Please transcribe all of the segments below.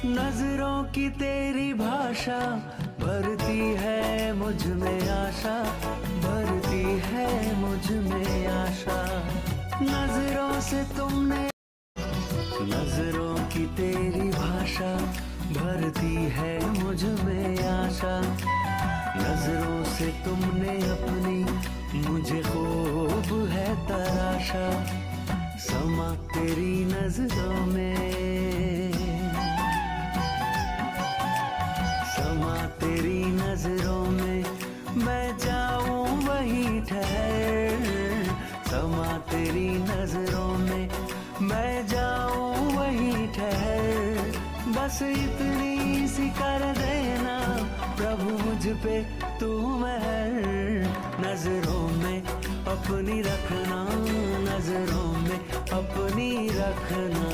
नजरों की तेरी भाषा भरती है मुझ में आशा, भरती है मुझ में आशा। नजरों से तुमने, नजरों की तेरी भाषा भरती है मुझ में आशा। नजरों से तुमने अपनी मुझे खूब है तराशा। समा तेरी नजरों में, समा तेरी नजरों में, मैं जाऊं वहीं ठहर। समा तेरी नजरों में, मैं जाऊं वहीं ठहर। बस इतनी सी कर देना प्रभु मुझ पे तू मेहर। नजरों में अपनी रखना, नजरों में अपनी रखना।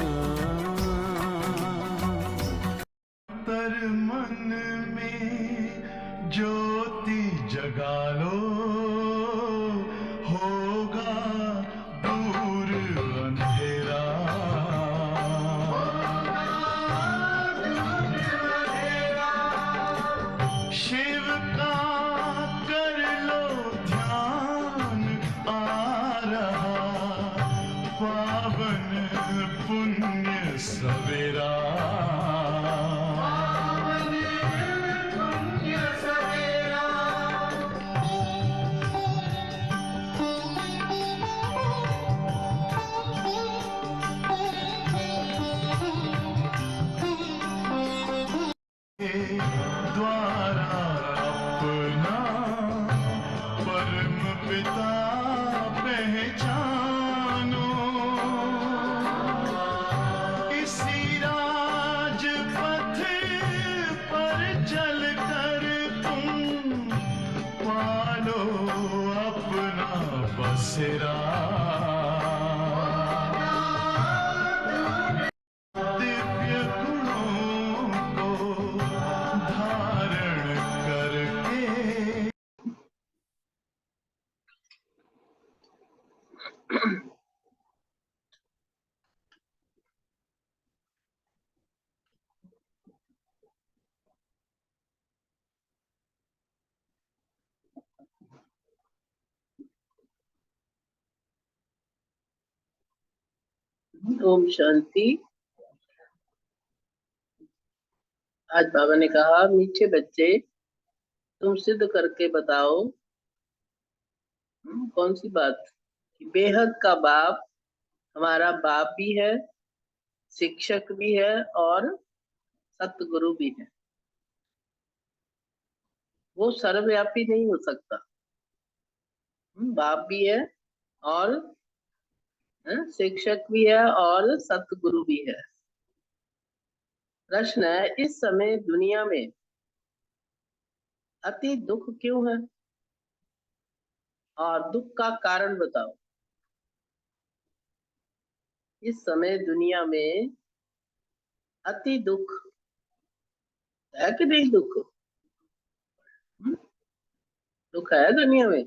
पर मन में ज्योति जगा लो, होगा दूर अंधेरा। शिव का कर लो ध्यान, आ रहा पावन पुण्य सवेरा। द्वारा अपना परम पिता पहचानो। इसी राजपथ पर चलकर तुम पालो अपना बसेरा। दिव्य गुणों को धारण करके ओम शांति। आज बाबा ने कहा, मीठे बच्चे तुम सिद्ध करके बताओ कौन सी बात कि बेहद का बाप हमारा बाप भी है, शिक्षक भी है और सतगुरु भी है। वो सर्वव्यापी नहीं हो सकता। बाप भी है और शिक्षक भी है और सतगुरु भी है। प्रश्न है, इस समय दुनिया में अति दुख क्यों है और दुख का कारण बताओ। इस समय दुनिया में अति दुख है कि नहीं? दुख दुख है दुनिया में।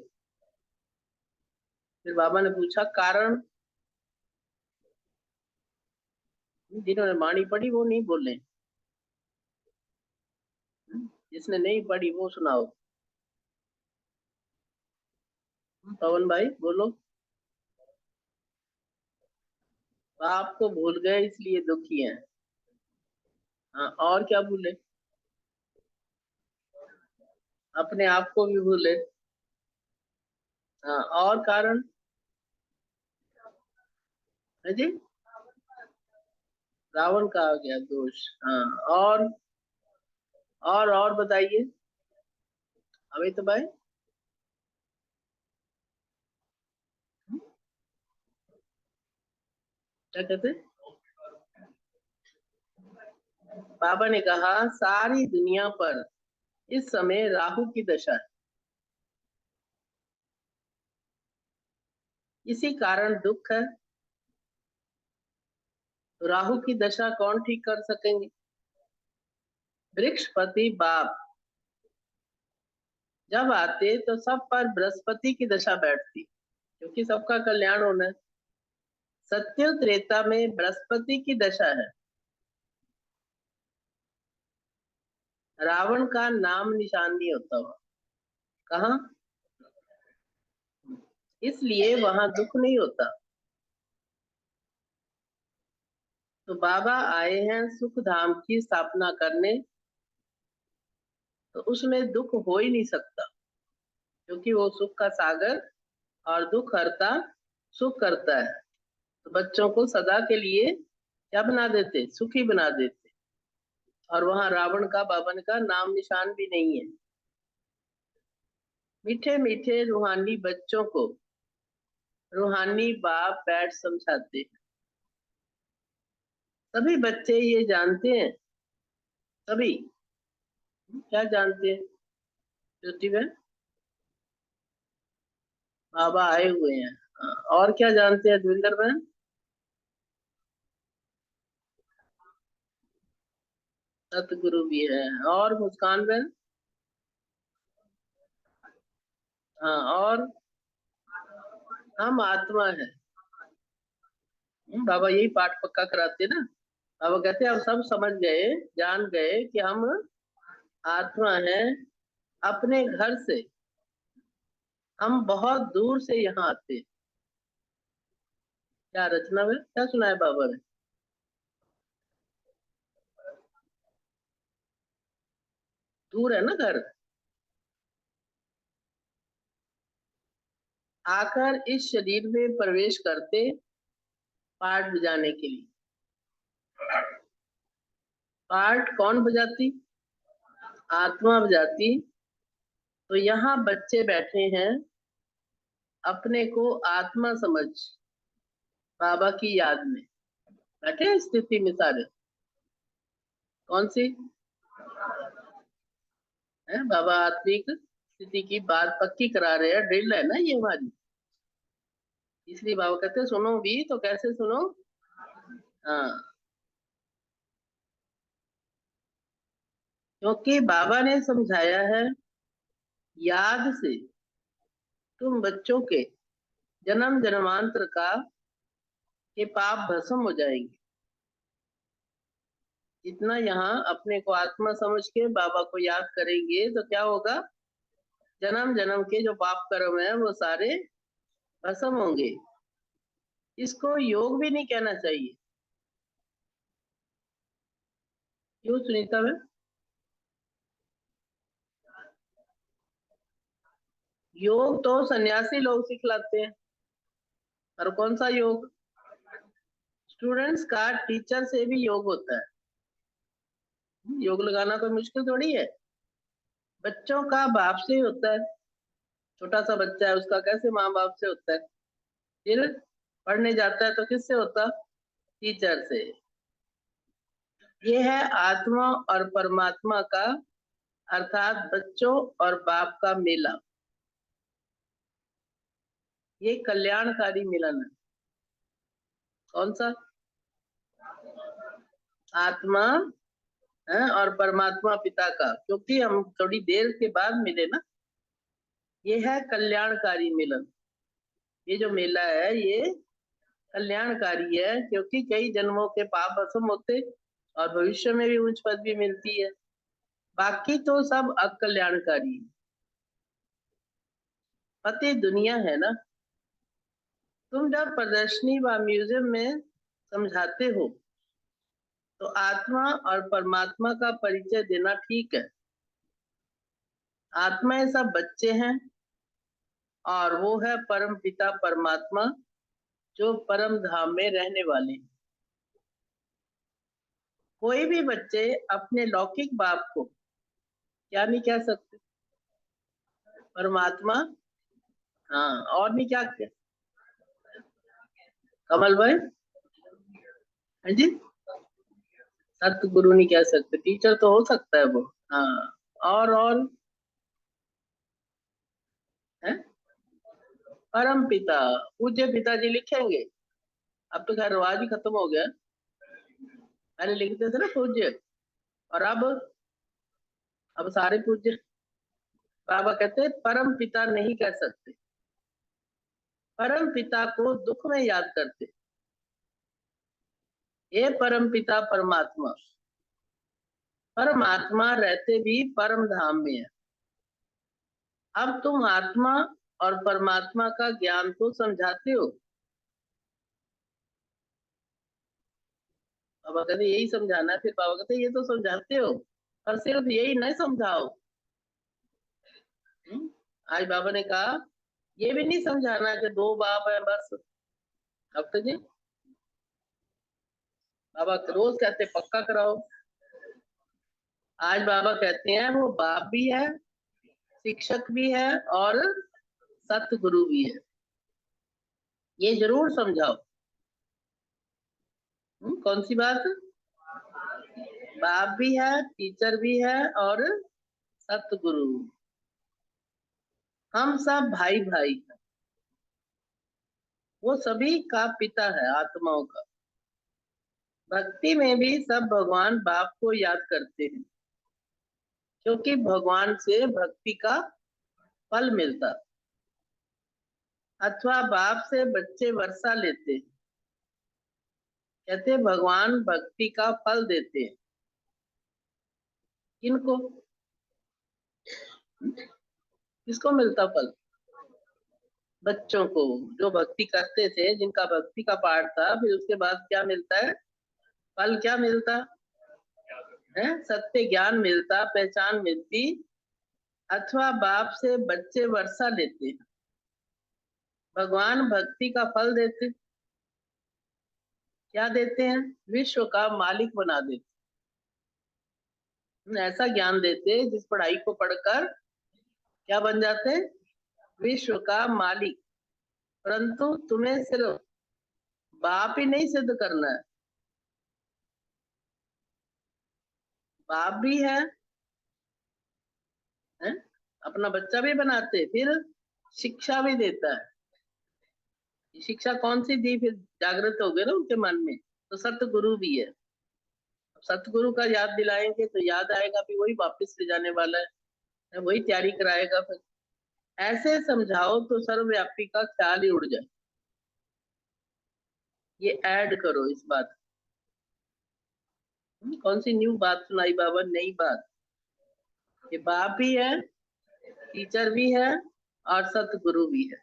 फिर बाबा ने पूछा कारण। जिन्होंने वाणी पढ़ी वो नहीं बोले, जिसने नहीं पढ़ी वो सुनाओ। पवन भाई बोलो। आपको भूल गए इसलिए दुखी हैं। हाँ, और क्या भूले? अपने आप को भी भूले। हाँ, और कारण है जी? रावण का आ गया दोष। हाँ, और बताइए अमित भाई। क्या कहते? बाबा ने कहा सारी दुनिया पर इस समय राहु की दशा है, इसी कारण दुख है। तो राहु की दशा कौन ठीक कर सकेंगे? वृक्षपति बाप जब आते तो सब पर बृहस्पति की दशा बैठती, क्योंकि सबका कल्याण होना है। सत्य त्रेता में बृहस्पति की दशा है, रावण का नाम निशान नहीं होता वहां। कहाँ? इसलिए वहां दुख नहीं होता। तो बाबा आए हैं सुख धाम की स्थापना करने, तो उसमें दुख हो ही नहीं सकता, क्योंकि वो सुख का सागर और दुख हरता सुख करता है। तो बच्चों को सदा के लिए क्या बना देते? सुखी बना देते। और वहां रावण का बावन का नाम निशान भी नहीं है। मीठे मीठे रूहानी बच्चों को रूहानी बाप बैठ समझाते हैं। सभी बच्चे ये जानते हैं, सभी क्या जानते हैं ज्योति बहन? बाबा आए हुए हैं। हाँ, और क्या जानते हैं धुविंदर बहन? सतगुरु भी है। और मुस्कान बहन? हाँ, और हम आत्मा है। बाबा यही पाठ पक्का कराते ना। बाबा कहते हैं हम सब समझ गए, जान गए कि हम आत्मा है। अपने घर से हम बहुत दूर से यहाँ आते हैं। क्या रचना में क्या सुना है बाबा ने? दूर है ना घर। आकर इस शरीर में प्रवेश करते पाठ बजाने के लिए। पाठ कौन बजाती? आत्मा बजाती। तो यहाँ बच्चे बैठे हैं, अपने को आत्मा समझ बाबा की याद में बैठे हैं स्थिति में सारे। कौन सी है? बाबा आत्मिक स्थिति की बात पक्की करा रहे हैं। ड्रिल है ना ये हमारी। इसलिए बाबा कहते हैं सुनो भी तो कैसे सुनो। हाँ, क्योंकि बाबा ने समझाया है याद से तुम बच्चों के जन्म जन्मांतर का के पाप भस्म हो जाएंगे। जितना यहाँ अपने को आत्मा समझ के बाबा को याद करेंगे तो क्या होगा? जन्म जन्म के जो पाप कर्म है वो सारे भस्म होंगे। इसको योग भी नहीं कहना चाहिए। क्यों सुनीता में? योग तो सन्यासी लोग सिखलाते हैं। और कौन सा योग? स्टूडेंट्स का टीचर से भी योग होता है। योग लगाना कोई मुश्किल थोड़ी है। बच्चों का बाप से ही होता है। छोटा सा बच्चा है उसका कैसे माँ बाप से होता है? फिर पढ़ने जाता है तो किससे होता? टीचर से। ये है आत्मा और परमात्मा का अर्थात बच्चों और बाप का मेला। ये कल्याणकारी मिलन है। कौन सा? आत्मा है और परमात्मा पिता का, क्योंकि हम थोड़ी देर के बाद मिले ना। ये है कल्याणकारी मिलन। ये जो मेला है ये कल्याणकारी है, क्योंकि कई जन्मों के पाप भस्म होते और भविष्य में भी उच्च पदवी मिलती है। बाकी तो सब अकल्याणकारी है। पति दुनिया है ना। तुम जब प्रदर्शनी व म्यूजियम में समझाते हो तो आत्मा और परमात्मा का परिचय देना ठीक है। आत्मा ये सब बच्चे हैं और वो है परम पिता परमात्मा जो परम धाम में रहने वाले हैं। कोई भी बच्चे अपने लौकिक बाप को क्या नहीं कह सकते? परमात्मा। हाँ, और नहीं क्या कमल भाई? हाँ जी। सतगुरु नहीं कह सकते, टीचर तो हो सकता है वो। हाँ, और है परम पिता पूज्य पिताजी लिखेंगे। अब तो खैर रिवाज ही खत्म हो गया। पहले लिखते थे ना पूज्य, और अब सारे पूज्य। बाबा कहते परम पिता नहीं कह सकते, परम पिता को दुख में याद करते। ये परम पिता परमात्मा परमात्मा रहते भी परम धाम में है। अब तुम आत्मा और परमात्मा का ज्ञान तो समझाते हो। बाबा कहते यही समझाना है। फिर बाबा कहते ये तो समझाते हो, पर सिर्फ यही नहीं समझाओ। आज बाबा ने कहा ये भी नहीं समझाना कि दो बाप है बस। डॉक्टर जी बाबा रोज कहते पक्का कराओ। आज बाबा कहते हैं वो बाप भी है, शिक्षक भी है और सतगुरु भी है। ये जरूर समझाओ। कौन सी बात? बाप भी है, टीचर भी है और सतगुरु। हम सब भाई भाई हैं। वो सभी का पिता है, आत्माओं का। भक्ति में भी सब भगवान बाप को याद करते हैं, क्योंकि भगवान से भक्ति का फल मिलता। अथवा बाप से बच्चे वर्षा लेते हैं। कहते भगवान भक्ति का फल देते हैं। किनको? किसको मिलता फल? बच्चों को, जो भक्ति करते थे, जिनका भक्ति का पाठ था। फिर उसके बाद क्या मिलता है? फल क्या मिलता है? सत्य ज्ञान मिलता, पहचान मिलती। अथवा बाप से बच्चे वर्षा लेते हैं। भगवान भक्ति का फल देते। क्या देते हैं? विश्व का मालिक बना देते। ऐसा ज्ञान देते जिस पढ़ाई को पढ़कर क्या बन जाते? विश्व का मालिक। परंतु तुम्हें सिर्फ बाप ही नहीं सिद्ध करना है, बाप भी है, हैं? अपना बच्चा भी बनाते, फिर शिक्षा भी देता है। शिक्षा कौन सी दी? फिर जागृत हो गए ना उनके मन में, तो सतगुरु भी है। सतगुरु का याद दिलाएंगे तो याद आएगा भी वही वापस ले जाने वाला है, वही तैयारी कराएगा। फिर ऐसे समझाओ तो सर्वव्यापी का ख्याल ही उड़ जाए। ये ऐड करो इस बात। कौन सी न्यू बात सुनाई बाबा? नई बात। ये बाप भी है, टीचर भी है और सतगुरु भी है।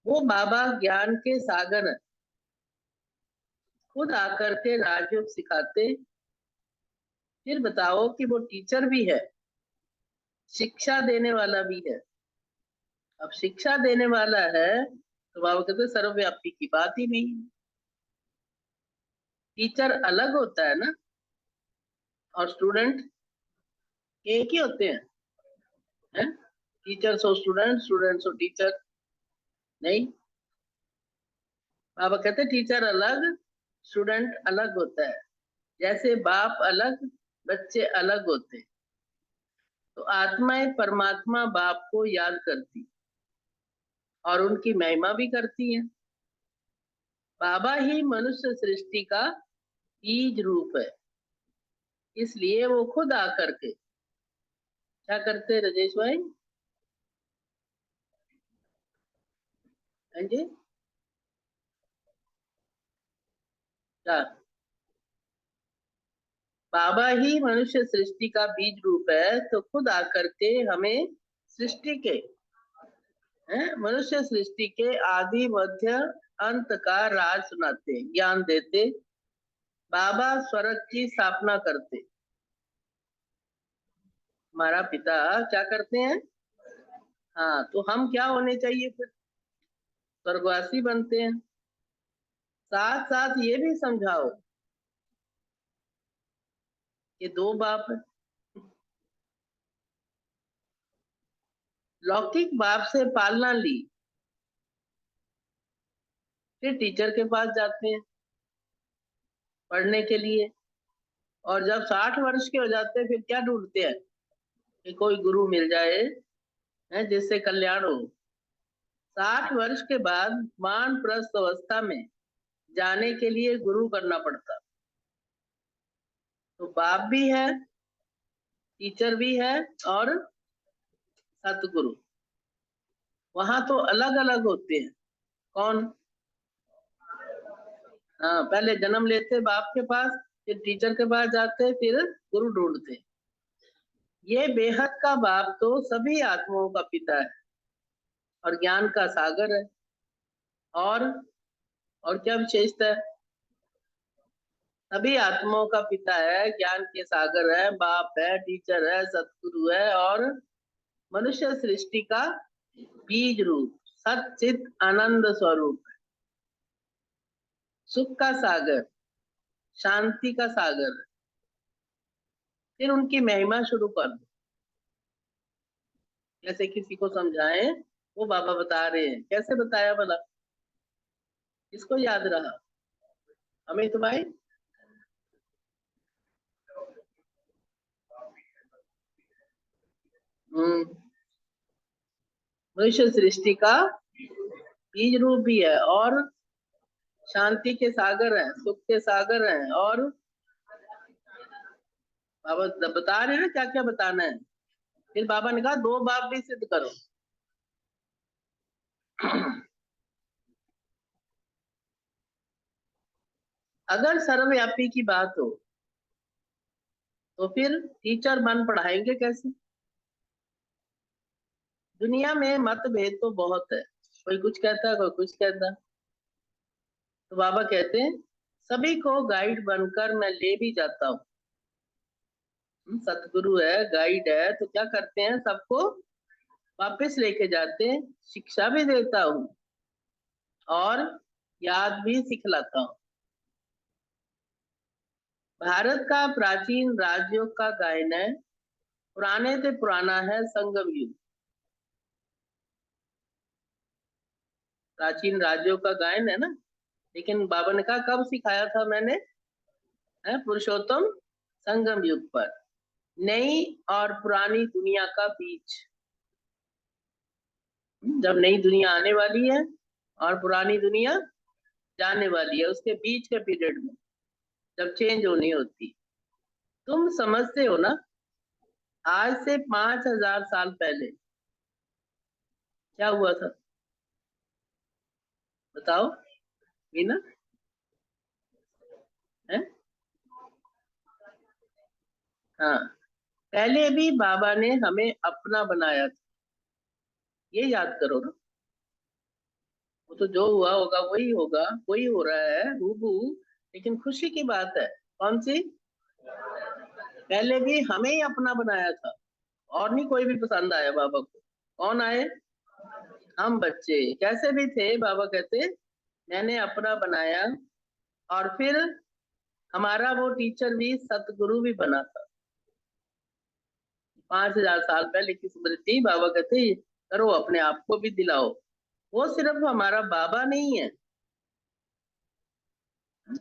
वो बाबा ज्ञान के सागर है। खुद आकर के राजयोग सिखाते। फिर बताओ कि वो टीचर भी है, शिक्षा देने वाला भी है। अब शिक्षा देने वाला है तो बाबा कहते सर्वव्यापी की बात ही नहीं। टीचर अलग होता है ना, और स्टूडेंट एक ही होते हैं? Teacher so student, student so teacher नहीं। बाबा कहते टीचर अलग, स्टूडेंट अलग होता है। जैसे बाप अलग, बच्चे अलग होते। तो आत्माएं परमात्मा बाप को याद करती और उनकी महिमा भी करती हैं। बाबा ही मनुष्य सृष्टि का बीज रूप है, इसलिए वो खुद आकर के क्या करते? राजेश भाई, हाँ जी, क्या? बाबा ही मनुष्य सृष्टि का बीज रूप है, तो खुद आकर के हमें सृष्टि के, मनुष्य सृष्टि के आदि मध्य अंत का राज सुनाते, ज्ञान देते। बाबा स्वर्ग की स्थापना करते। हमारा पिता क्या करते हैं? हाँ, तो हम क्या होने चाहिए? फिर स्वर्गवासी बनते हैं। साथ साथ ये भी समझाओ कि दो बाप है। लौकिक बाप से पालना ली, फिर टीचर के पास जाते हैं पढ़ने के लिए। और जब 60 वर्ष के हो जाते हैं फिर क्या ढूंढते हैं? कि कोई गुरु मिल जाए, जिससे कल्याण हो। 60 वर्ष के बाद वानप्रस्थ अवस्था में जाने के लिए गुरु करना पड़ता। तो बाप भी है, टीचर भी है और सतगुरु। वहां तो अलग अलग होते हैं। कौन? हाँ, पहले जन्म लेते बाप के पास, फिर टीचर के पास जाते, फिर गुरु ढूंढते। ये बेहद का बाप तो सभी आत्माओं का पिता है और ज्ञान का सागर है। और क्या विशेषता है? सभी आत्माओं का पिता है, ज्ञान के सागर है, बाप है, टीचर है, सतगुरु है और मनुष्य सृष्टि का बीज रूप सच्चित आनंद स्वरूप है। सुख का सागर, शांति का सागर। फिर उनकी महिमा शुरू कर दो, जैसे किसी को समझाएं। वो बाबा बता रहे हैं, कैसे बताया भला? किसको याद रहा? अमित भाई? मनुष्य सृष्टि का बीज रूप भी है और शांति के सागर हैं, सुख के सागर हैं। और बाबा बता रहे हैं ना क्या क्या बताना है। फिर बाबा ने कहा दो बाप भी सिद्ध करो। अगर सर्वव्यापी की बात हो तो फिर टीचर मन पढ़ाएंगे कैसे? दुनिया में मतभेद तो बहुत है, कोई कुछ कहता है, कोई कुछ कहता है। तो बाबा कहते हैं सभी को गाइड बनकर मैं ले भी जाता हूँ। सतगुरु है, गाइड है, तो क्या करते हैं? सबको वापस लेके जाते हैं, शिक्षा भी देता हूँ और याद भी सिखलाता हूँ। भारत का प्राचीन राजयोग का गायन है, पुराने से पुराना है संगम युग। प्राचीन राजयोग का गायन है ना, लेकिन बाबा ने कहा कब सिखाया था मैंने? है पुरुषोत्तम संगम युग पर। नई और पुरानी दुनिया का बीच, जब नई दुनिया आने वाली है और पुरानी दुनिया जाने वाली है, उसके बीच के पीरियड में जब चेंज होनी होती। तुम समझते हो ना, आज से 5000 साल पहले क्या हुआ था? बताओ मीना, है? हाँ, पहले भी बाबा ने हमें अपना बनाया था, ये याद करो ना। वो तो जो हुआ होगा वही होगा, वही हो रहा है हूबहू। लेकिन खुशी की बात है कौन सी? पहले भी हमें ही अपना बनाया था और नहीं कोई भी पसंद आया बाबा को। कौन आए? हम बच्चे कैसे भी थे, बाबा कहते मैंने अपना बनाया। और फिर हमारा वो टीचर भी सतगुरु भी बना था। 5000 साल पहले की स्मृति बाबा कहते करो, अपने आप को भी दिलाओ। वो सिर्फ हमारा बाबा नहीं है,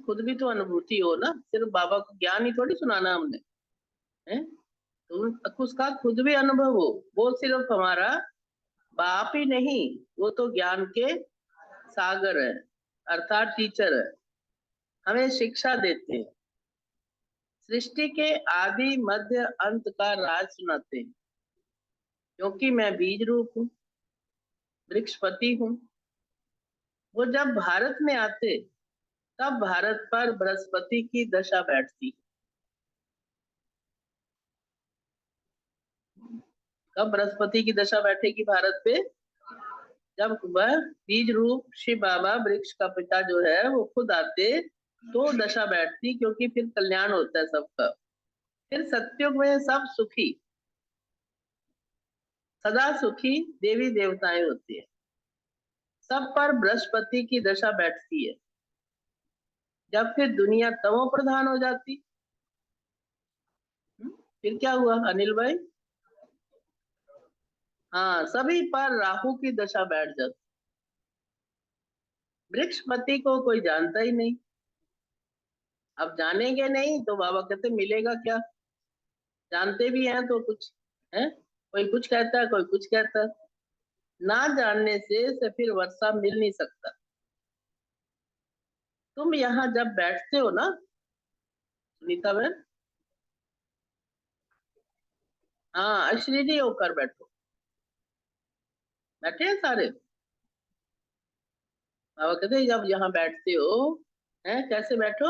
खुद भी तो अनुभूति हो ना। सिर्फ बाबा को ज्ञान ही थोड़ी सुनाना हमने, है? तो उसका खुद भी अनुभव हो। वो सिर्फ हमारा बाप ही नहीं, वो तो ज्ञान के सागर है, अर्थात टीचर है। हमें शिक्षा देते हैं, सृष्टि के आदि मध्य अंत का राज सुनाते हैं। क्योंकि मैं बीज रूप हूँ, वृक्षपति हूँ। वो जब भारत में आते तब भारत पर बृहस्पति की दशा बैठती। कब बृहस्पति की दशा बैठेगी भारत पे? जब वह बीज रूप शिव बाबा वृक्ष का पिता जो है वो खुद आते तो दशा बैठती, क्योंकि फिर कल्याण होता है सबका। फिर सत्युग में सब सुखी, सदा सुखी देवी देवताएं होती है। सब पर बृहस्पति की दशा बैठती है। जब फिर दुनिया तमो प्रधान हो जाती, फिर क्या हुआ अनिल भाई? हाँ, सभी पर राहु की दशा बैठ जाती। वृक्षपति को कोई जानता ही नहीं। अब जानेंगे नहीं तो बाबा कहते मिलेगा क्या? जानते भी हैं तो कुछ है, कोई कुछ कहता है, कोई कुछ कहता है। ना जानने से फिर वर्षा मिल नहीं सकता। तुम यहाँ जब बैठते हो ना सुनीता बहन, हाँ अशरीरी होकर बैठो। बैठे हैं सारे? बाबा कहते जब यहाँ बैठते हो, है, कैसे बैठो?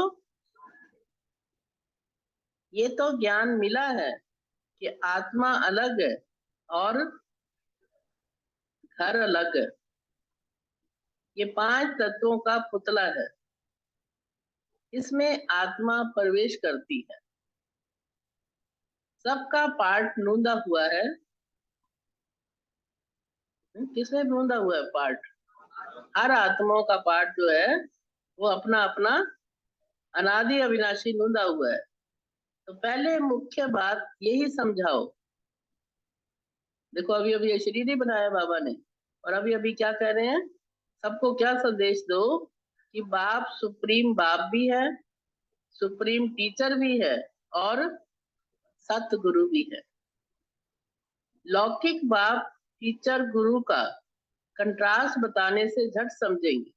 ये तो ज्ञान मिला है कि आत्मा अलग है और घर अलग है। ये 5 तत्वों का पुतला है, इसमें आत्मा प्रवेश करती है। सबका पार्ट नूंदा हुआ है। किसमें नूंदा हुआ है पार्ट? हर आत्माओं का पार्ट जो है वो अपना अपना अनादि अविनाशी नूंदा हुआ है। तो पहले मुख्य बात यही समझाओ। देखो अभी अभी ये शरीर ही बनाया बाबा ने, और अभी अभी क्या कह रहे हैं? सबको क्या संदेश दो कि बाप सुप्रीम बाप भी है, सुप्रीम टीचर भी है और सतगुरु भी है। लौकिक बाप टीचर गुरु का कंट्रास्ट बताने से झट समझेंगे,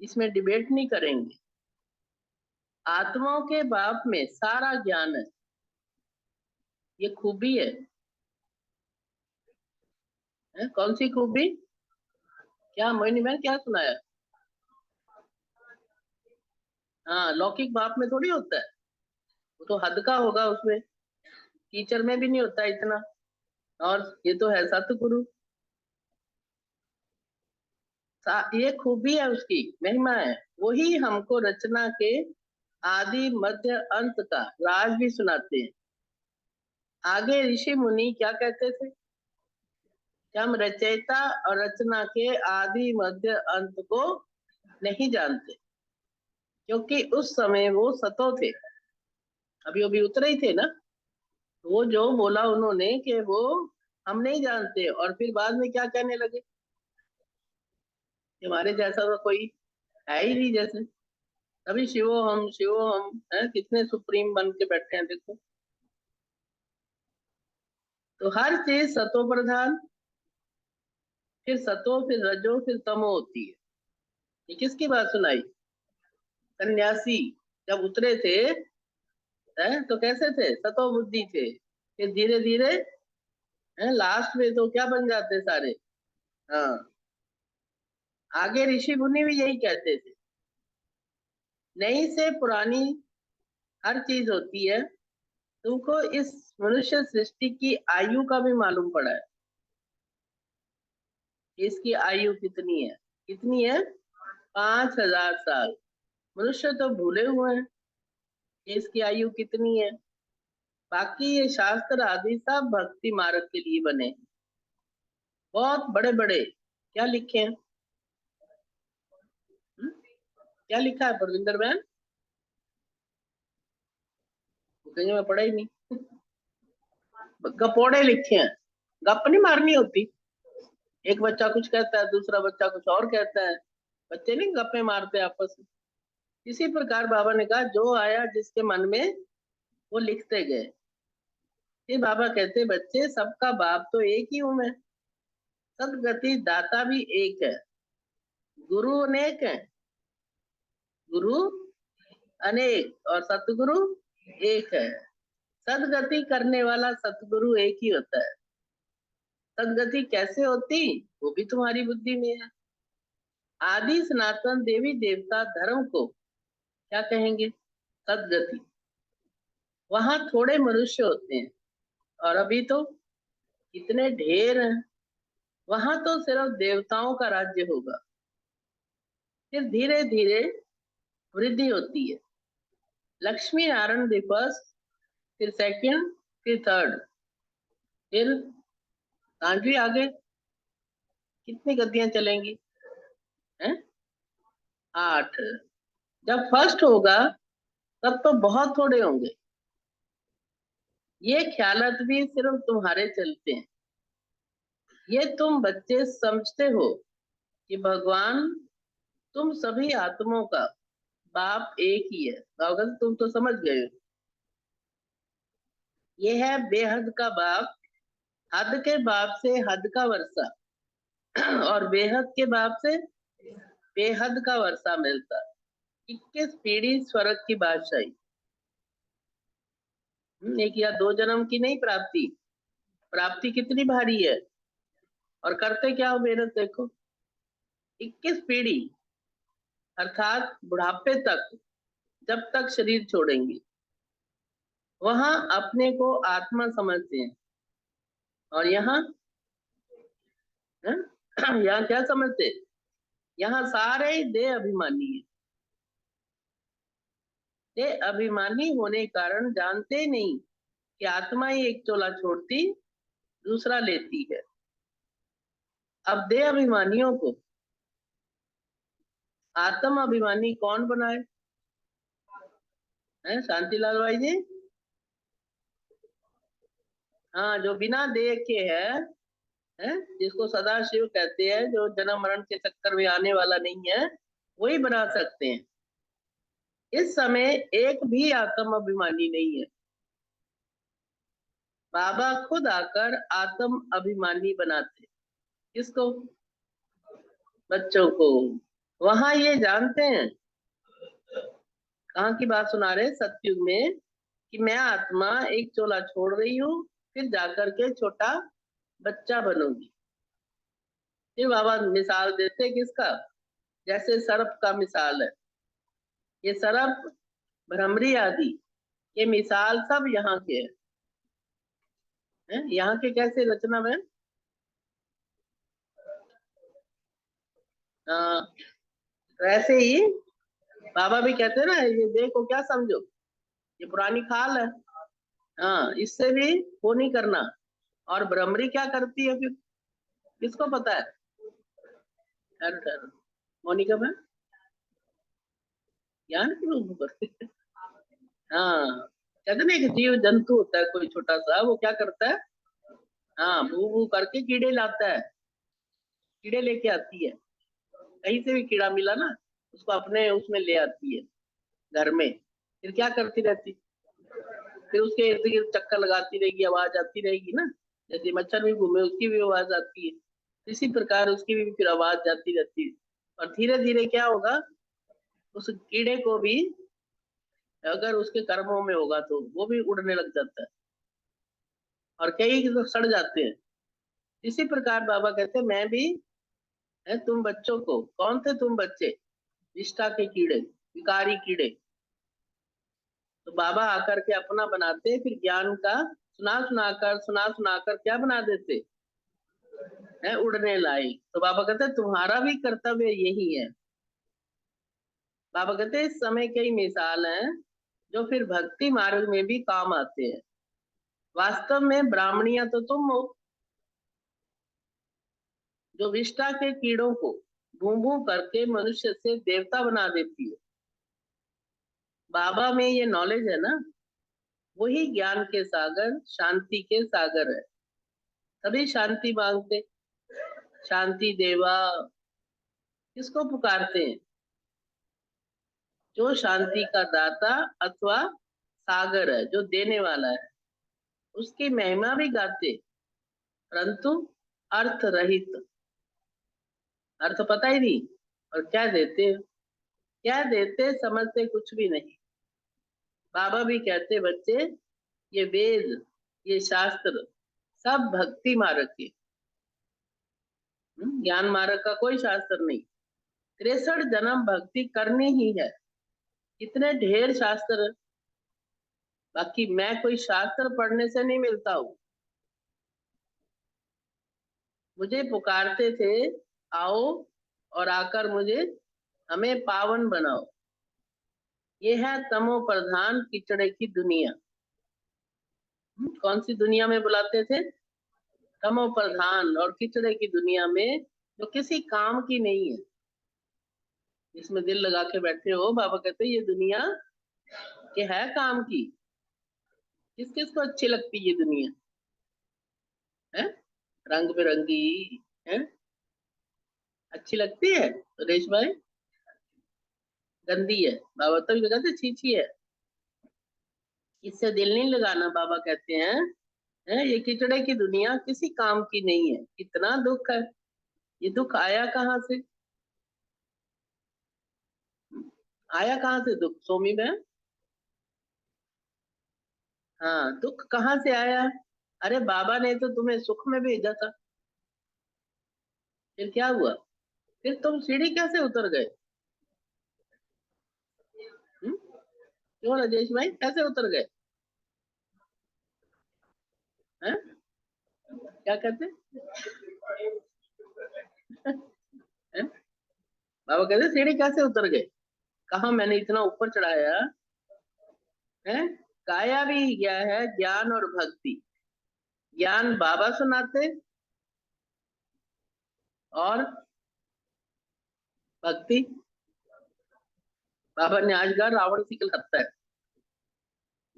इसमें डिबेट नहीं करेंगे। आत्माओं के बाप में सारा ज्ञान है, ये खूबी है। कौन सी खूबी? क्या मोहिनी बहन क्या सुनाया? हाँ, लौकिक बाप में थोड़ी होता है, वो तो हद का होगा, उसमें टीचर में भी नहीं होता इतना। और ये तो है सतगुरु, ये खूबी है, उसकी महिमा है। वही हमको रचना के आदि मध्य अंत का राज भी सुनाते हैं। आगे ऋषि मुनि क्या कहते थे कि हम रचयिता और रचना के आदि मध्य अंत को नहीं जानते, क्योंकि उस समय वो सतो थे, अभी अभी उतरे ही थे ना। वो जो बोला उन्होंने कि वो हम नहीं जानते, और फिर बाद में क्या कहने लगे? हमारे जैसा तो कोई है ही नहीं जैसे। अभी शिवो हम है, कितने सुप्रीम बन के बैठे हैं देखो। तो हर चीज सतो प्रधान, फिर सतो, फिर रजो, फिर तमो होती है। ये किसकी बात सुनाई? सन्यासी जब उतरे थे, है तो कैसे थे? सतो बुद्धि थे। फिर धीरे धीरे लास्ट में तो क्या बन जाते सारे? हाँ, आगे ऋषि मुनि भी यही कहते थे, नई से पुरानी हर चीज होती है। तुमको इस मनुष्य सृष्टि की आयु का भी मालूम पड़ा है, इसकी आयु कितनी है? कितनी है? 5000 साल। मनुष्य तो भूले हुए हैं कि इसकी आयु कितनी है। बाकी ये शास्त्र आदि सब भक्ति मार्ग के लिए बने, बहुत बड़े बड़े। क्या लिखे हैं? क्या लिखा है परविंदर बहन? कहीं मैं पढ़ा ही नहीं। गपोड़े लिखे हैं, गप नहीं मारनी होती। एक बच्चा कुछ कहता है, दूसरा बच्चा कुछ और कहता है, बच्चे नहीं गप्पे मारते आपस में। इसी प्रकार बाबा ने कहा जो आया जिसके मन में वो लिखते गए। फिर बाबा कहते बच्चे सबका बाप तो एक ही हूं मैं, सदगति दाता भी एक है, गुरु अनेक है, गुरु अनेक और सतगुरु एक है। सदगति करने वाला सतगुरु एक ही होता है। सदगति कैसे होती वो भी तुम्हारी बुद्धि में है। आदि सनातन देवी देवता धर्म को क्या कहेंगे? सदगति। वहां थोड़े मनुष्य होते हैं, और अभी तो कितने ढेर हैं। वहां तो सिर्फ देवताओं का राज्य होगा। फिर धीरे धीरे वृद्धि होती है। लक्ष्मी नारायण दी फर्स्ट, फिर सेकंड, फिर थर्ड, फिर कांजी आगे। कितनी गद्दियां चलेंगी? हैं? 8। जब फर्स्ट होगा तब तो बहुत थोड़े होंगे। ये ख्यालत भी सिर्फ तुम्हारे चलते हैं। ये तुम बच्चे समझते हो कि भगवान तुम सभी आत्माओं का बाप एक ही है। अगर तुम तो समझ गए हो, ये है बेहद का बाप। हद के बाप से हद का वर्षा और बेहद के बाप से बेहद का वर्षा मिलता। 21 पीढ़ी स्वर्ग की बादशाही। एक या 2 जन्म की नहीं प्राप्ति, प्राप्ति कितनी भारी है। और करते क्या हो मेहनत देखो, 21 पीढ़ी। अर्थात बुढ़ापे तक, जब तक शरीर छोड़ेंगे, वहां अपने को आत्मा समझते हैं। और यहाँ यहाँ क्या समझते हैं? यहाँ सारे ही देह अभिमानी है। देह अभिमानी होने के कारण जानते नहीं कि आत्मा ही एक चोला छोड़ती, दूसरा लेती है। अब देह अभिमानियों को आत्म अभिमानी कौन बनाए? है शांतिलाल भाई जी? हाँ, जो बिना देह के है, जिसको सदा शिव कहते हैं, जो जन्म मरण के चक्कर में आने वाला नहीं है, वही बना सकते हैं। इस समय एक भी आत्म अभिमानी नहीं है। बाबा खुद आकर आत्म अभिमानी बनाते। किसको? बच्चों को। वहां ये जानते हैं, कहाँ की बात सुना रहे? सतयुग में, कि मैं आत्मा एक चोला छोड़ रही हूँ, फिर जाकर के छोटा बच्चा बनूंगी। फिर बाबा मिसाल देते किसका? जैसे सर्प का मिसाल है। ये सर्प, भ्रमरी आदि, ये मिसाल सब यहाँ के हैं। यहाँ के कैसे रचना में? वैसे ही बाबा भी कहते हैं ना, ये देखो क्या समझो, ये पुरानी खाल है। हाँ, इससे भी वो नहीं करना। और भ्रमरी क्या करती है फिर? किसको पता है? ठहरो ठहरो, मोनिका मैम, ज्ञान की रूप करती है। हाँ, कहते ना, एक जीव जंतु होता है कोई छोटा सा, वो क्या करता है? हाँ, भू भू करके कीड़े लाता है, कीड़े लेके आती है। कहीं से भी कीड़ा मिला ना, उसको अपने उसमें ले आती है घर में। फिर क्या करती रहती? फिर उसके इर्द गिर्द चक्कर लगाती रहेगी, आवाज आती रहेगी ना। जैसे मच्छर भी घूमे, उसकी भी आवाज आती है। इसी प्रकार उसकी भी फिर आवाज जाती रहती है। और धीरे धीरे क्या होगा, उस कीड़े को भी, अगर उसके कर्मों में होगा तो वो भी उड़ने लग जाता है, और कई तो सड़ जाते हैं। इसी प्रकार बाबा कहते हैं, मैं भी है तुम बच्चों को। कौन थे तुम बच्चे? निष्ठा के कीड़े, विकारी कीड़े। तो बाबा आकर के अपना बनाते, फिर ज्ञान का सुना सुनाकर क्या बना देते है? उड़ने लायक। तो बाबा कहते तुम्हारा भी कर्तव्य यही है। बाबा कहते इस समय कई मिसाल हैं जो फिर भक्ति मार्ग में भी काम आते हैं। वास्तव में ब्राह्मणिया तो तुम हो, जो विष्ठा के कीड़ों को भू भू करके मनुष्य से देवता बना देती है। बाबा में ये नॉलेज है ना, वही ज्ञान के सागर, शांति के सागर है। सभी शांति मांगते, शांति देवा। किसको पुकारते हैं? जो शांति का दाता अथवा सागर है, जो देने वाला है, उसकी महिमा भी गाते, परंतु अर्थ रहित। अर्थ पता ही नहीं, और क्या देते? क्या देते समझते कुछ भी नहीं। बाबा भी कहते बच्चे, ये वेद, ये शास्त्र सब भक्ति मार्ग के, ज्ञान मार्ग का कोई शास्त्र नहीं। 63 जन्म भक्ति करनी ही है। इतने ढेर शास्त्र, बाकी मैं कोई शास्त्र पढ़ने से नहीं मिलता हूँ। मुझे पुकारते थे, आओ और आकर मुझे, हमें पावन बनाओ। ये है तमो प्रधान कीचड़े की दुनिया। कौन सी दुनिया में बुलाते थे? तमो प्रधान और कीचड़े की दुनिया में, जो किसी काम की नहीं है, जिसमें दिल लगा के बैठे हो। बाबा कहते ये दुनिया के है काम की। किस किस को अच्छी लगती ये दुनिया है? रंग बिरंगी है, अच्छी लगती है सुरेश भाई? गंदी है। बाबा तो भी कहते छी छी है, इससे दिल नहीं लगाना। बाबा कहते हैं ये कीचड़े की दुनिया किसी काम की नहीं है। कितना दुख है। ये दुख आया कहाँ से? आया कहाँ से दुख, सोमी बहन? हाँ, दुख कहाँ से आया? अरे बाबा ने तो तुम्हें सुख में भेजा था, फिर क्या हुआ? फिर तुम सीढ़ी कैसे उतर गए? क्यों राजेश भाई, कैसे उतर गए? हैं? क्या कहते हैं? बाबा कहते सीढ़ी कैसे उतर गए? कहा मैंने इतना ऊपर चढ़ाया है। गाया भी गया है ज्ञान और भक्ति। ज्ञान बाबा सुनाते और भक्ति बाबा ने आज कहा रावण सिखलाता है।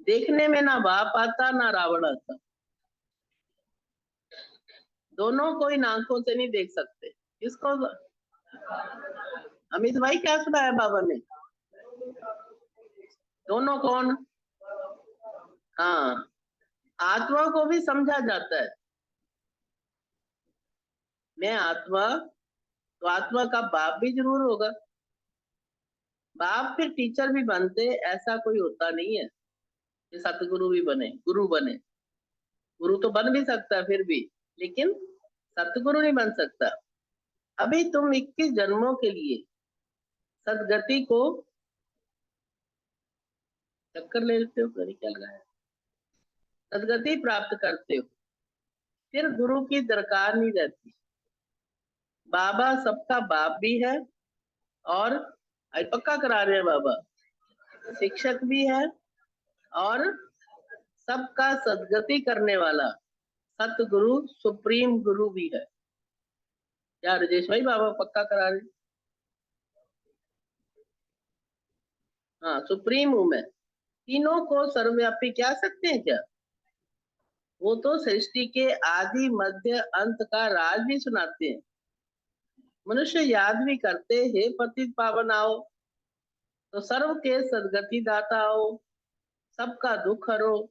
देखने में ना बाप आता ना रावण आता, दोनों को इन आंखों से नहीं देख सकते। किसको? अमित भाई क्या सुनाया बाबा ने? दोनों कौन? हाँ, आत्मा को भी समझा जाता है। मैं आत्मा, तो आत्मा का बाप भी जरूर होगा। बाप फिर टीचर भी बनते, ऐसा कोई होता नहीं है कि सतगुरु भी बने, गुरु बने। गुरु तो बन भी सकता है फिर भी, लेकिन सतगुरु नहीं बन सकता। अभी तुम 21 जन्मों के लिए सदगति को चक्कर ले लेते हो, कहीं क्या लगा है, सदगति प्राप्त करते हो, फिर गुरु की दरकार नहीं रहती। बाबा सबका बाप भी है और पक्का करा रहे हैं बाबा, शिक्षक भी है और सबका सदगति करने वाला सतगुरु सुप्रीम गुरु भी है। क्या राजेश भाई बाबा पक्का करा रहे? हाँ, सुप्रीम हूं मैं। तीनों को सर्वव्यापी कह सकते हैं क्या? वो तो सृष्टि के आदि मध्य अंत का राज भी सुनाते हैं। मनुष्य याद भी करते हैं पतित पावन आओ, तो सर्व के सदगति दाता आओ, सबका दुख हरो,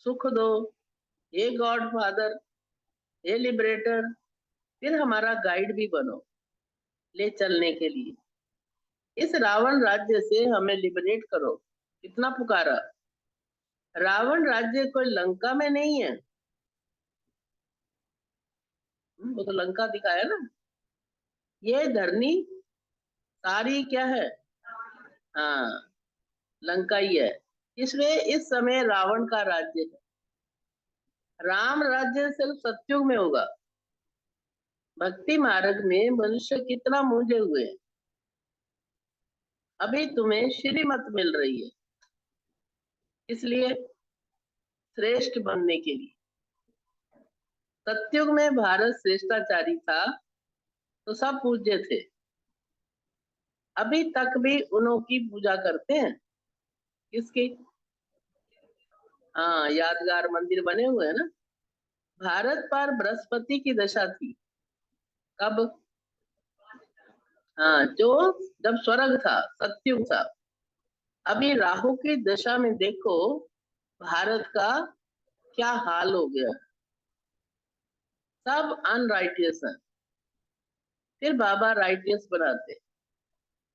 सुख दो, हे गॉड फादर, हे लिबरेटर, फिर हमारा गाइड भी बनो ले चलने के लिए। इस रावण राज्य से हमें लिबरेट करो। कितना पुकारा। रावण राज्य कोई लंका में नहीं है, वो तो लंका दिखाया ना। ये धरनी सारी क्या है? हाँ, लंका ही है। इसलिए इस समय रावण का राज्य है। राम राज्य सिर्फ सतयुग में होगा। भक्ति मार्ग में मनुष्य कितना मूंझे हुए हैं। अभी तुम्हें श्रीमत मिल रही है, इसलिए श्रेष्ठ बनने के लिए। सतयुग में भारत श्रेष्ठाचारी था तो सब पूज्य थे, अभी तक भी उन्हों की पूजा करते हैं। किसकी? हाँ, यादगार मंदिर बने हुए हैं ना। भारत पर बृहस्पति की दशा थी। कब? हाँ, जो जब स्वर्ग था, सतयुग था। अभी राहु की दशा में देखो भारत का क्या हाल हो गया। सब अनराइटियस है, फिर बाबा राइटियस बनाते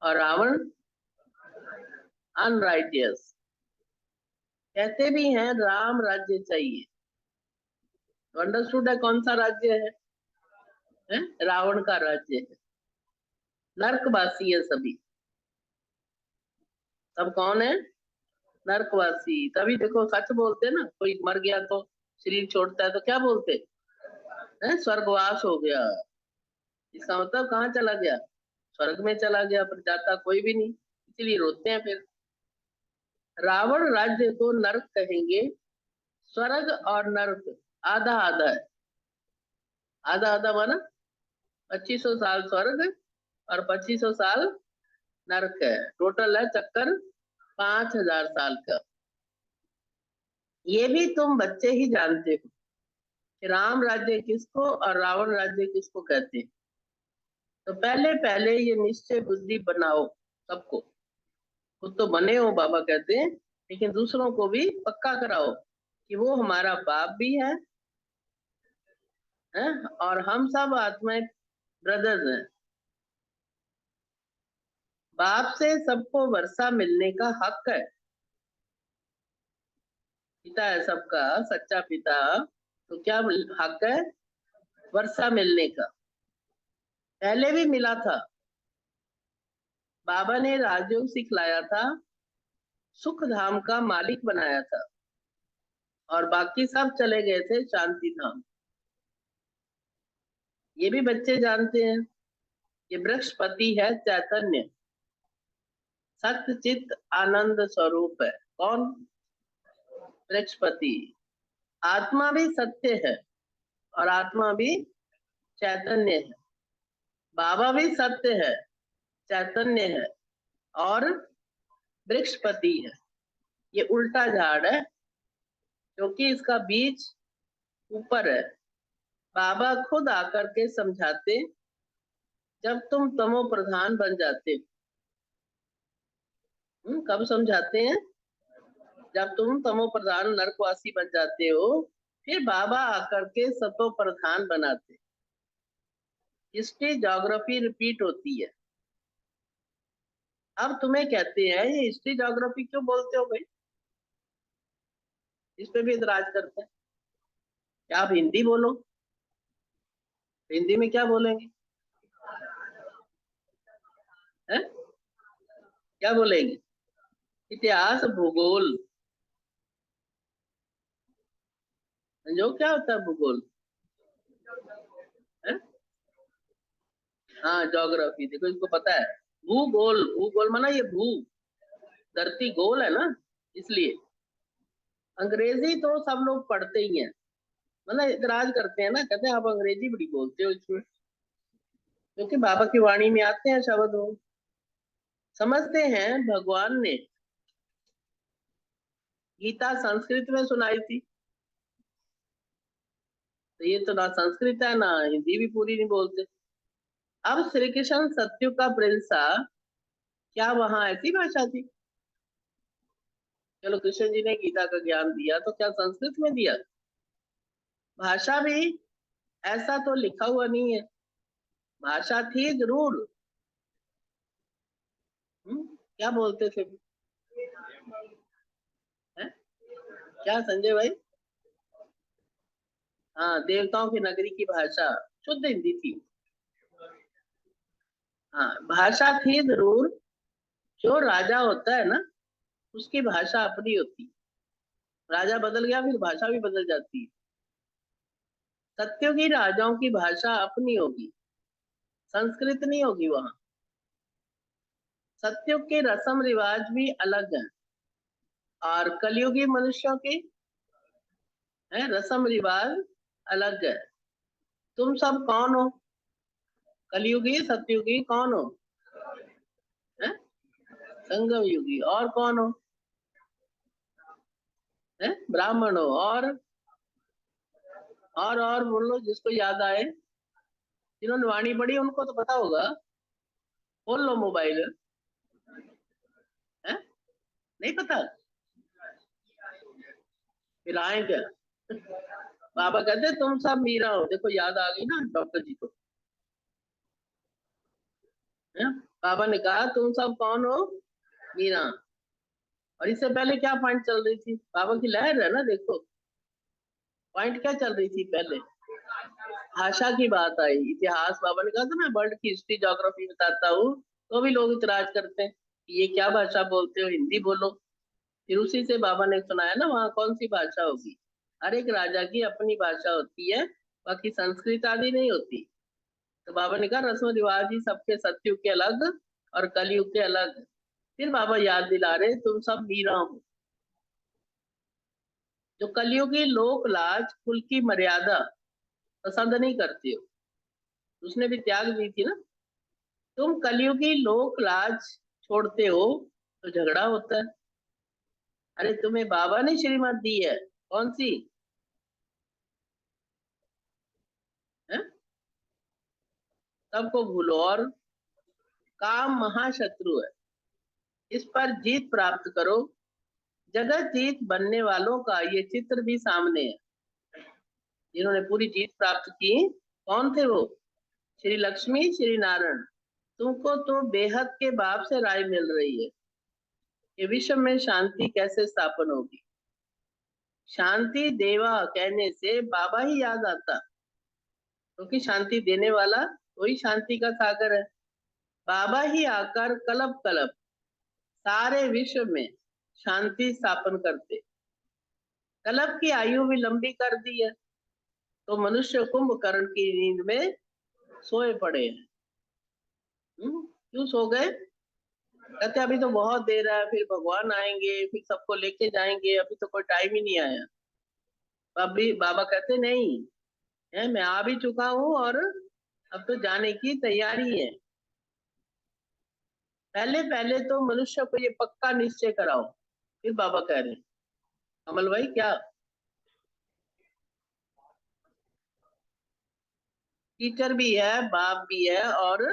और रावण अनराइटियस। कहते भी हैं राम राज्य चाहिए, तो अंडरस्टूड है कौन सा राज्य है? रावण का राज्य है। नरकवासी है सभी। सब कौन है? नरकवासी। तभी देखो सच बोलते ना, कोई मर गया तो शरीर छोड़ता है तो क्या बोलते हैं? स्वर्गवास हो गया। इसका मतलब कहाँ चला गया? स्वर्ग में चला गया, पर जाता कोई भी नहीं, इसीलिए रोते हैं फिर। रावण राज्य को नरक कहेंगे। स्वर्ग और नरक आधा आधा है। आधा आधा माना 2500 साल स्वर्ग और 2500 साल नरक है। टोटल है चक्कर 5000 साल का। ये भी तुम बच्चे ही जानते हो कि राम राज्य किसको और रावण राज्य किसको कहते हैं। तो पहले पहले ये निश्चय बुद्धि बनाओ सबको। खुद तो बने हो बाबा कहते हैं, लेकिन दूसरों को भी पक्का कराओ कि वो हमारा बाप भी है और हम सब आत्माएं ब्रदर्स हैं। बाप से सबको वर्षा मिलने का हक है। पिता है सबका, सच्चा पिता, तो क्या हक है? वर्षा मिलने का। पहले भी मिला था। बाबा ने राजयोग सिखलाया था, सुख धाम का मालिक बनाया था और बाकी सब चले गए थे शांति धाम। ये भी बच्चे जानते हैं, ये बृहस्पति है, चैतन्य, सत्य चित्त आनंद स्वरूप है। कौन? बृहस्पति। आत्मा भी सत्य है और आत्मा भी चैतन्य है। बाबा भी सत्य है, चैतन्य है और बृहस्पति है। ये उल्टा झाड़ है क्योंकि इसका बीज ऊपर है। बाबा खुद आकर के समझाते, जब तुम तमो प्रधान बन जाते हो। कब समझाते हैं? जब तुम तमो प्रधान नरकवासी बन जाते हो, फिर बाबा आकर के सतो प्रधान बनाते। हिस्ट्री ज्योग्राफी रिपीट होती है। अब तुम्हें कहते हैं ये हिस्ट्री ज्योग्राफी क्यों बोलते हो भाई? इस पे भी इतराज करते हैं। क्या आप हिंदी बोलो? हिंदी में क्या बोलेंगे? है? क्या बोलेंगे? इतिहास, भूगोल। जो क्या होता है भूगोल? है? हाँ, ज्योग्राफी। देखो इसको पता है। भूगोल, भूगोल माना ये भू, धरती गोल है ना, इसलिए। अंग्रेजी तो सब लोग पढ़ते ही हैं, मतलब इतराज करते हैं ना, कहते हैं आप अंग्रेजी बड़ी बोलते हो इसमें, क्योंकि बाबा की वाणी में आते हैं शब्द वो। समझते हैं भगवान ने गीता संस्कृत में सुनाई थी, तो ये तो ना संस्कृत है ना हिंदी भी पूरी नहीं बोलते। अब श्री कृष्ण सत्यु का प्रिंस था, क्या वहां ऐसी भाषा थी? चलो कृष्ण जी ने गीता का ज्ञान दिया तो क्या संस्कृत में दिया? भाषा भी ऐसा तो लिखा हुआ नहीं है, भाषा थी जरूर। क्या बोलते थे? है? क्या संजय भाई? हाँ, देवताओं की नगरी की भाषा शुद्ध हिंदी थी। हाँ, भाषा थी जरूर। जो राजा होता है ना, उसकी भाषा अपनी होती। राजा बदल गया फिर भाषा भी बदल जाती है। सत्युगी राजाओं की भाषा अपनी होगी, संस्कृत नहीं होगी वहां। सत्युग के रस्म रिवाज भी अलग हैं और कलयुगी मनुष्यों के रस्म रिवाज अलग है। तुम सब कौन हो? कलयुगी, सत्युगी कौन हो? है? संगम युगी। और कौन हो? है? ब्राह्मण हो। और बोलो जिसको याद आए। जिन्होंने वाणी पढ़ी उनको तो पता होगा। खोल लो मोबाइल। है? नहीं पता? फिर आए क्या? बाबा कहते तुम सब मीरा हो। देखो याद आ गई ना डॉक्टर जी को। है? बाबा ने कहा तुम सब कौन हो? मीरा। और इससे पहले क्या पॉइंट चल रही थी? बाबा की लहर है ना, देखो पॉइंट क्या चल रही थी पहले? भाषा की बात आई, इतिहास। बाबा ने कहा था मैं वर्ल्ड की हिस्ट्री ज्योग्राफी बताता हूँ, तो भी लोग इतराज करते हैं कि ये क्या भाषा बोलते हो, हिंदी बोलो। फिर उसी से बाबा ने सुनाया ना वहाँ कौन सी भाषा होगी। हर एक राजा की अपनी भाषा होती है, बाकी संस्कृत आदि नहीं होती। तो बाबा ने कहा रस्म रिवाज ही सबके, सत्युग के अलग और कलयुग के अलग। फिर बाबा याद दिला रहे तुम सब मीरा हो। जो कलयुगी लोक लाज कुल की मर्यादा पसंद नहीं करते हो, उसने भी त्याग दी थी ना। तुम कलयुगी लोक लाज छोड़ते हो तो झगड़ा होता है। अरे तुम्हें बाबा ने श्रीमत दी है, कौन सी? है? सबको भूलो और काम महाशत्रु है, इस पर जीत प्राप्त करो। जगत जीत बनने वालों का ये चित्र भी सामने है। जिन्होंने पूरी जीत प्राप्त की कौन थे वो? श्री लक्ष्मी, श्री नारायण। तुमको तो बेहद के बाप से राय मिल रही है कि विश्व में शांति कैसे स्थापन होगी। शांति देवा कहने से बाबा ही याद आता, क्योंकि शांति देने वाला वही शांति का सागर है। बाबा ही आकर कलब कलब सारे विश्व में शांति स्थापन करते। कल्प की आयु भी लंबी कर दी है, तो मनुष्य कुंभकर्ण की नींद में सोए पड़े हैं। क्यों सो गए? कहते अभी तो बहुत देर है, फिर भगवान आएंगे, फिर सबको लेके जाएंगे, अभी तो कोई टाइम ही नहीं आया। अभी बाबा कहते नहीं है, मैं आ भी चुका हूँ और अब तो जाने की तैयारी है। पहले पहले तो मनुष्य को ये पक्का निश्चय कराओ। फिर बाबा कह रहे हैं, कमल भाई क्या टीचर भी है, बाप भी है और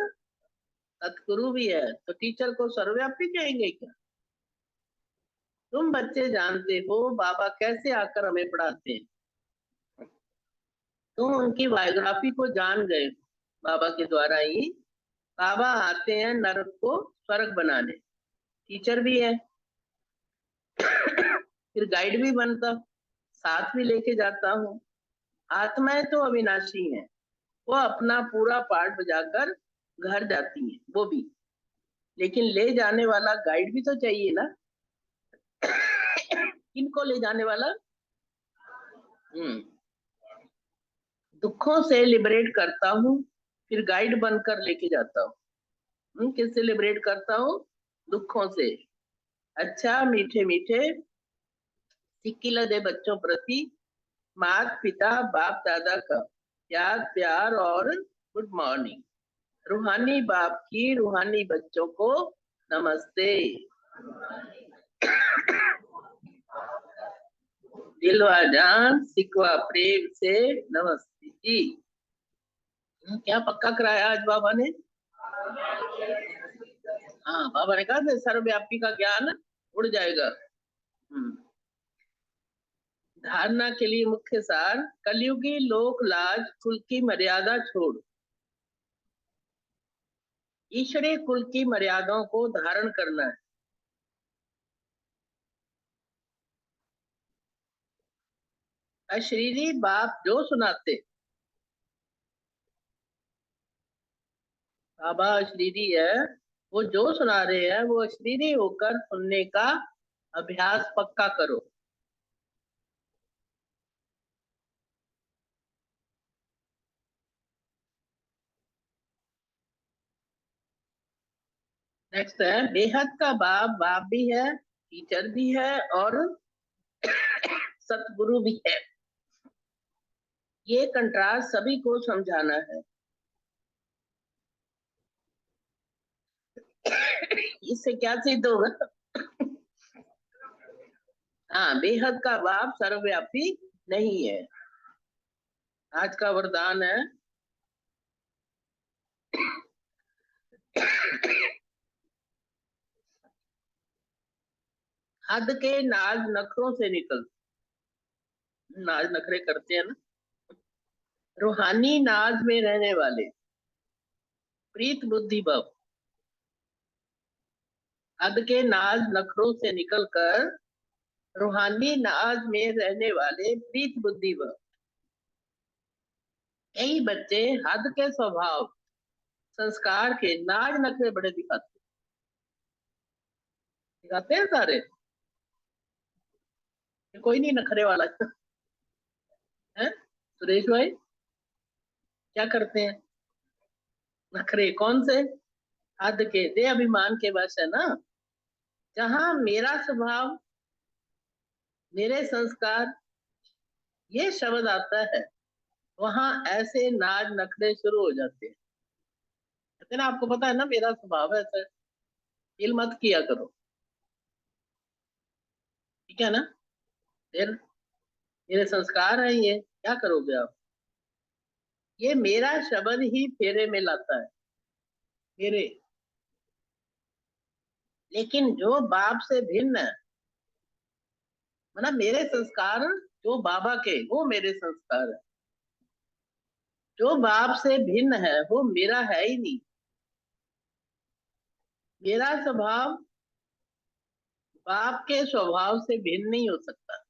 सतगुरु भी है, तो टीचर को सर्वव्यापी कहेंगे क्या? तुम बच्चे जानते हो बाबा कैसे आकर हमें पढ़ाते हैं, तुम उनकी बायोग्राफी को जान गए बाबा के द्वारा ही। बाबा आते हैं नरक को स्वर्ग बनाने, टीचर भी है फिर गाइड भी बनता, साथ भी लेके जाता हूँ। आत्माएं तो अविनाशी हैं, वो अपना पूरा पार्ट बजाकर घर जाती हैं, वो भी, लेकिन ले जाने वाला गाइड भी तो चाहिए ना। किनको ले जाने वाला? दुखों से लिबरेट करता हूँ, फिर गाइड बनकर लेके जाता हूँ। किससे लिबरेट करता हूँ? दुखों से। अच्छा मीठे मीठे सिक्की लदे बच्चों प्रति माता पिता बाप दादा का याद प्यार और गुड मॉर्निंग। रूहानी बाप की रूहानी बच्चों को नमस्ते। दिलवा जान सिकवा प्रेम से नमस्ते जी। क्या पक्का कराया आज बाबा ने? हाँ, बाबा ने कहा था सर्वव्यापी का ज्ञान उड़ जाएगा। धारणा के लिए मुख्य सार, कलयुगी लोक लाज कुल की मर्यादा छोड़ ईश्वरीय कुल की मर्यादाओं को धारण करना है। अशरीरी बाप जो सुनाते, बाबा अशरीरी है, वो जो सुना रहे हैं वो अशरीरी होकर सुनने का अभ्यास पक्का करो। नेक्स्ट है, बेहद का बाप बाप भी है, टीचर भी है और सतगुरु भी है। ये कंट्रास्ट सभी को समझाना है। इससे क्या सिद्ध होगा? हाँ, बेहद का बाप सर्वव्यापी नहीं है। आज का वरदान है, हद के नाज नखरों से निकल, नाज नखरे करते हैं ना, रूहानी नाज में रहने वाले प्रीत बुद्धि भव। हद के नाज नखरों से निकलकर रूहानी नाज में रहने वाले प्रीत बुद्धि भव। कई बच्चे हद के स्वभाव संस्कार के नाज नखरे बड़े दिखाते हैं सारे, कोई नहीं नखरे वाला है। सुरेश भाई क्या करते हैं? नखरे कौन से? हद के, दे अभिमान के वश है ना। जहां मेरा स्वभाव मेरे संस्कार ये शब्द आता है, वहां ऐसे नाज नखरे शुरू हो जाते हैं। कहते ना, आपको पता है ना मेरा स्वभाव है ऐसा, फील मत किया करो, ठीक है ना। फिर मेरे संस्कार है, ये क्या करोगे आप? ये मेरा शब्द ही फेरे में लाता है, मेरे। लेकिन जो बाप से भिन्न है, मतलब मेरे संस्कार जो बाबा के, वो मेरे संस्कार है। जो बाप से भिन्न है वो मेरा है ही नहीं। मेरा स्वभाव बाप के स्वभाव से भिन्न नहीं हो सकता।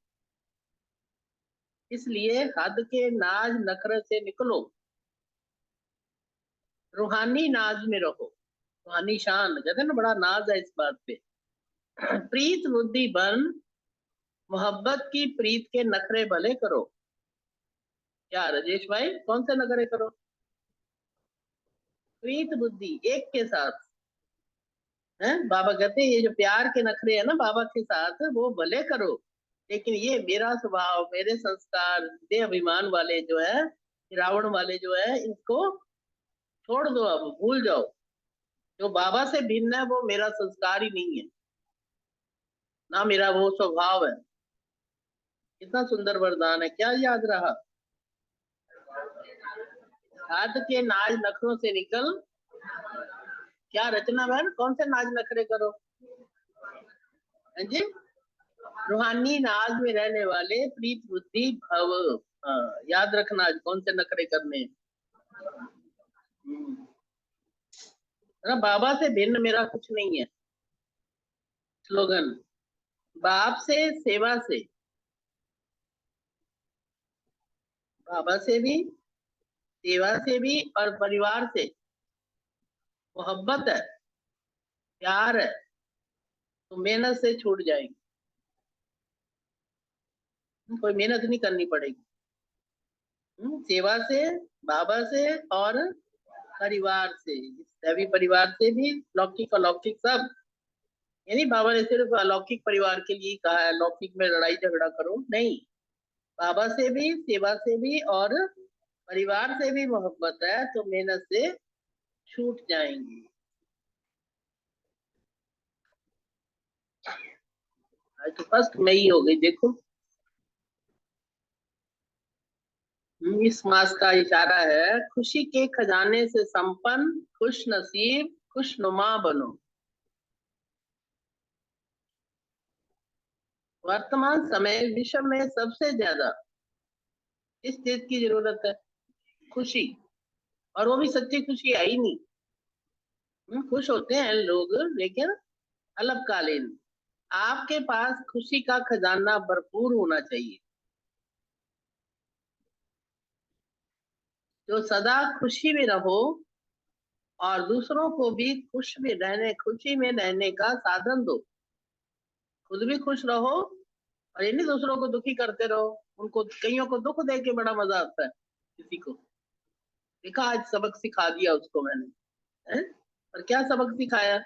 इसलिए हद के नाज नखरे से निकलो, रूहानी नाज में रहो। रूहानी शान, कहते हैं ना, बड़ा नाज है इस बात पे। प्रीत बुद्धि बन, मोहब्बत की प्रीत के नखरे भले करो। क्या राजेश भाई, कौन से नखरे करो? प्रीत बुद्धि एक के साथ है। बाबा कहते हैं ये जो प्यार के नखरे है ना बाबा के साथ, वो भले करो, लेकिन ये मेरा स्वभाव, मेरे संस्कार, दे अभिमान वाले जो है, रावण वाले जो है, इनको छोड़ दो, अब भूल जाओ। जो बाबा से भिन्न है वो मेरा संस्कार ही नहीं है, ना मेरा वो स्वभाव है। कितना सुंदर वरदान है, क्या याद रहा? हाथ के नाज नखरों से निकल, क्या रचना बहन, कौन से नाज नखरे करो? हाँ जी, रूहानी नाज में रहने वाले प्रीत बुद्धि भव। हाँ, याद रखना आज कौन से नखरे करने हैं। ना बाबा से भिन्न मेरा कुछ नहीं है। स्लोगन, बाप से, सेवा से, बाबा से भी, सेवा से भी, और परिवार से मोहब्बत है, प्यार है, तो मेहनत से छूट जाएगी। कोई मेहनत नहीं करनी पड़ेगी। सेवा से, बाबा से, और परिवार से, सभी परिवार से भी, लौकिक अलौकिक सब। यानी बाबा ने सिर्फ अलौकिक परिवार के लिए कहा है, लौकिक में लड़ाई झगड़ा करो नहीं। बाबा से भी, सेवा से भी, और परिवार से भी मोहब्बत है, तो मेहनत से छूट जाएंगी। आज तो 1 मई हो गई, देखो। इस मास का इशारा है, खुशी के खजाने से संपन्न, खुश नसीब, खुशनुमा बनो। वर्तमान समय विश्व में सबसे ज्यादा इस चीज की जरूरत है, खुशी। और वो भी सच्ची खुशी है ही नहीं। खुश होते हैं लोग, लेकिन अल्पकालीन। आपके पास खुशी का खजाना भरपूर होना चाहिए, जो सदा खुशी में रहो, और दूसरों को भी खुशी में रहने का साधन दो। खुद भी खुश रहो, और ये नहीं दूसरों को दुखी करते रहो। उनको, कईयों को दुख दे के बड़ा मजा आता है। किसी को देखा, आज सबक सिखा दिया उसको मैंने, है? और क्या सबक सिखाया,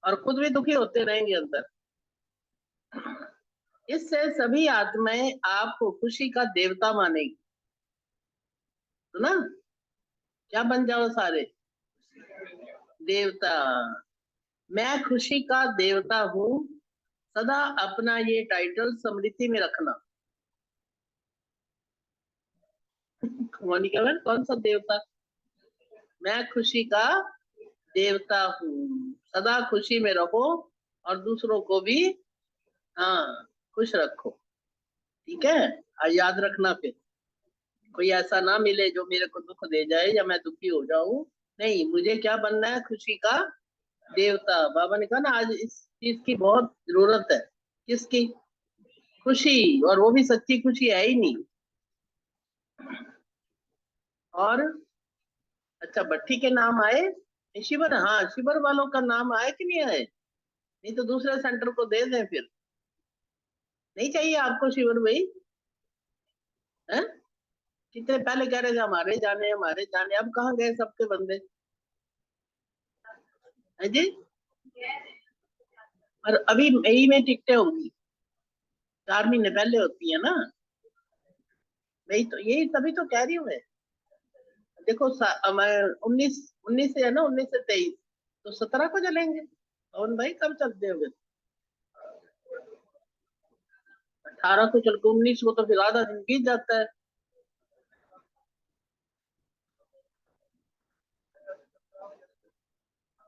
और खुद भी दुखी होते रहेंगे अंदर। इससे सभी आत्माएं आपको खुशी का देवता मानेगी। तो ना, क्या बन जाओ सारे देवता। मैं खुशी का देवता हूँ, सदा अपना ये टाइटल स्मृति में रखना। मोनिका बहन, कौन सा देवता? मैं खुशी का देवता हूँ, सदा खुशी में रहो, और दूसरों को भी, हाँ, खुश रखो। ठीक है, आज याद रखना। फिर कोई ऐसा ना मिले जो मेरे को दुख दे जाए या मैं दुखी हो जाऊं। नहीं, मुझे क्या बनना है? खुशी का देवता। बाबा ने कहा ना, आज इस चीज की बहुत जरूरत है। किसकी? खुशी, और वो भी सच्ची खुशी है ही नहीं। और अच्छा, भट्टी के नाम आए? शिविर, हाँ, शिविर वालों का नाम आए कि नहीं आए? नहीं तो दूसरे सेंटर को दे दें फिर। नहीं चाहिए आपको शिविर भाई? हैं? कितने पहले कह रहे थे हमारे जाने, हमारे जाने, अब कहाँ गए सबके बंदे? है जी। और अभी मई में टिकटें होंगी, 4 महीने पहले होती है ना। मई तो, यही तभी तो कह रही हूँ मैं। देखो, मैं 19 से है ना, 19 से 23, तो 17 को चलेंगे। पवन भाई कब चलते हो? 18 को चल के 19 को, तो फिर आधा दिन बीत जाता है।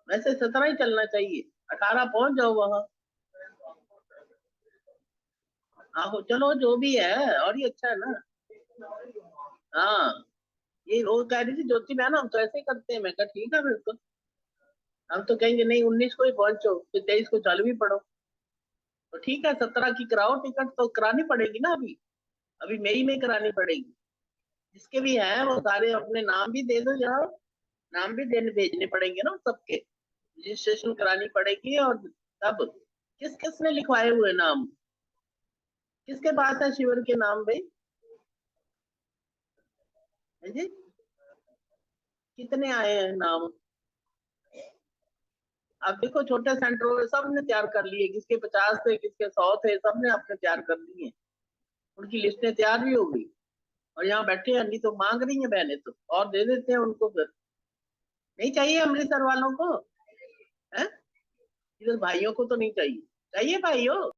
वैसे 17 ही चलना चाहिए, 18 पहुंच जाओ वहां। हाँ, चलो जो भी है, और ये अच्छा है ना। हाँ, ये वो कह रही थी ज्योति मैम, हम तो ऐसे ही करते हैं। मैं कहा ठीक है, फिर तो हम तो कहेंगे नहीं, 19 को ही पहुंचो, फिर 23 को चालू भी पढ़ो। तो ठीक है, 17 की कराओ टिकट, तो करानी पड़ेगी ना अभी। अभी मई में करानी पड़ेगी। जिसके भी हैं वो सारे अपने नाम भी दे दो यार। नाम भी देने भेजने पड़ेंगे ना सबके। रजिस्ट्रेशन करानी पड़ेगी, और तब किस किसने लिखवाए हुए नाम? किसके पास है शिविर के नाम भाई? है जी? कितने आए हैं नाम? अब देखो छोटे सेंटरों में सबने तैयार कर लिए, किसके 50 थे, किसके 100 थे, सबने अपने तैयार कर लिए, उनकी लिस्टें तैयार भी हो गई और यहाँ बैठे हैं, नहीं तो मांग रही है बहनें तो और दे देते हैं उनको। फिर नहीं चाहिए अमृतसर वालों को? है इधर भाइयों को तो नहीं चाहिए? चाहिए भाइयों?